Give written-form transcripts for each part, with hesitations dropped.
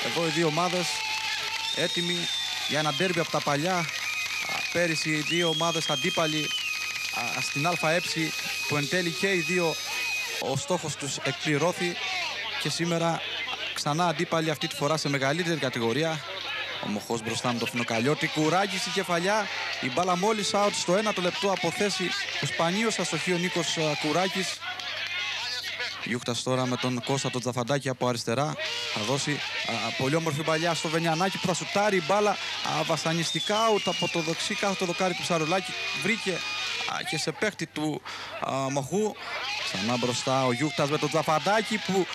Εδώ οι δύο ομάδες έτοιμοι για ένα ντέρμπι από τα παλιά. Πέρυσι οι δύο ομάδες αντίπαλοι στην ΑΕ, που εν τέλει και οι δύο ο στόχος τους εκπληρώθη, και σήμερα ξανά αντίπαλοι, αυτή τη φορά σε μεγαλύτερη κατηγορία. Ο Μοχός μπροστά με το Φινοκαλιώτη. Κουράκης η κεφαλιά. Η μπάλα μόλις out στο 1ο λεπτό από θέση που σπανίως αστοχεί ο Νίκος Κουράκης. Γιούχτας τώρα με τον Κώστα τον Τζαφαντάκη από αριστερά. Θα δώσει πολύ όμορφη παλιά στο Βενιανάκη που θα σουτάρει. Η μπάλα βασανιστικά out από το δεξί κάθετο δοκάρι του Ψαρολάκη. Βρήκε και σε παίχτη του Μοχού. Ξανά μπροστά ο Γιούχτας με τον Τζαφαντάκη που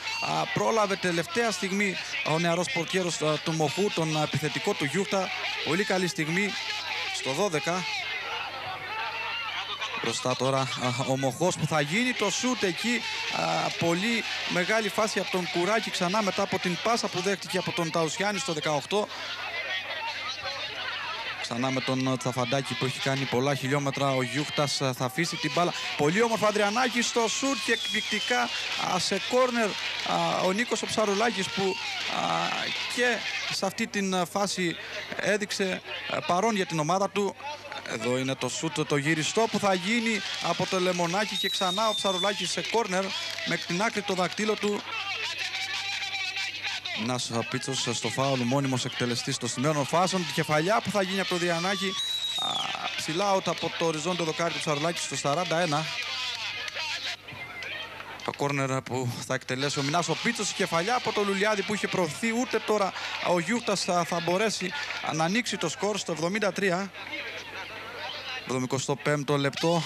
πρόλαβε τελευταία στιγμή ο νεαρός πορτιέρος του Μοχού, τον επιθετικό του Γιούχτα. Πολύ καλή στιγμή στο 12. Μπροστά τώρα ο Μοχός που θα γίνει το σούτ εκεί. Πολύ μεγάλη φάση από τον Κουράκη ξανά μετά από την πάσα που δέχτηκε από τον Ταουσιάννη στο 18. Ξανά με τον Τσαφαντάκη που έχει κάνει πολλά χιλιόμετρα. Ο Γιούχτας θα αφήσει την μπάλα. Πολύ όμορφα Ανδριανάκη στο σούτ και εκπληκτικά σε κόρνερ ο Νίκος ο Ψαρουλάκης που και σε αυτή την φάση έδειξε παρόν για την ομάδα του. Εδώ είναι το σούτ το γυριστό που θα γίνει από το Λεμονάκι και ξανά ο Ψαρουλάκης σε κόρνερ με την άκρη το δακτύλο του. Ένας Πίτσος στο φάουλ, μόνιμος εκτελεστής στο σημείο φάσεων. Τη κεφαλιά που θα γίνει από το Διανάκη. Ψηλά out από το οριζόντιο δοκάρι του Ψαρουλάκη στο 41. Το κόρνερ που θα εκτελέσει ο Μινάς ο Πίτσος. Η κεφαλιά από το Λουλιάδη που είχε προωθεί. Ούτε τώρα ο Γιούχτας θα μπορέσει να ανοίξει το σκορ στο 73. 75ο λεπτό.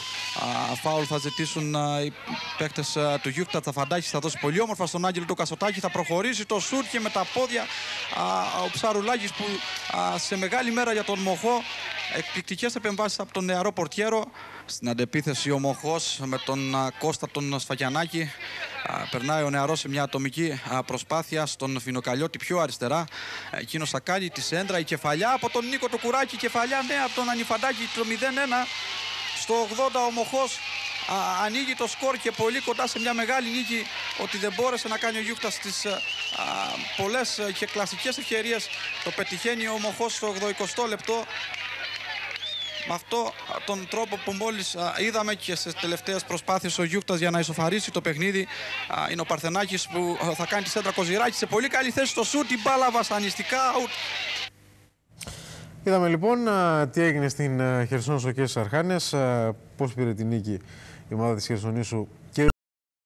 Φάουλ θα ζητήσουν οι παίκτες του Γιούχτα. Τσαφαντάκης θα δώσει πολύ όμορφα στον Άγγελο του Κασοτάκη. Θα προχωρήσει το σουτ και με τα πόδια ο Ψαρουλάκης που σε μεγάλη μέρα για τον Μοχό. Εκπληκτικές επεμβάσεις από τον νεαρό πορτιέρο. Στην αντεπίθεση ο Μοχός με τον Κώστα τον Σφακιανάκη. Περνάει ο νεαρός σε μια ατομική προσπάθεια στον Φινοκαλιώτη πιο αριστερά. Εκείνος θα κάνει τη σέντρα. Η κεφαλιά από τον Νίκο το Κουράκη. Κεφαλιά νέα από τον Ανιφαντάκη το 0-1. Στο 80 ο Μοχός ανοίγει το σκορ και πολύ κοντά σε μια μεγάλη νίκη. Ότι δεν μπόρεσε να κάνει ο Γιούχτας στις πολλές και κλασικές ευκαιρίες. Το πετυχαίνει ο Μοχός στο 80 λεπτό. Με αυτό τον τρόπο που μόλις είδαμε και στις τελευταίες προσπάθειες ο Γιούχτας για να ισοφαρίσει το παιχνίδι, είναι ο Παρθενάκης που θα κάνει τη σέντρα Κοζηράκη σε πολύ καλή θέση στο σούτ, την μπάλα βασανιστικά out. Είδαμε λοιπόν τι έγινε στην Χερσόνησο και στις Αρχάνες, πώς πήρε την νίκη η ομάδα της Χερσονήσου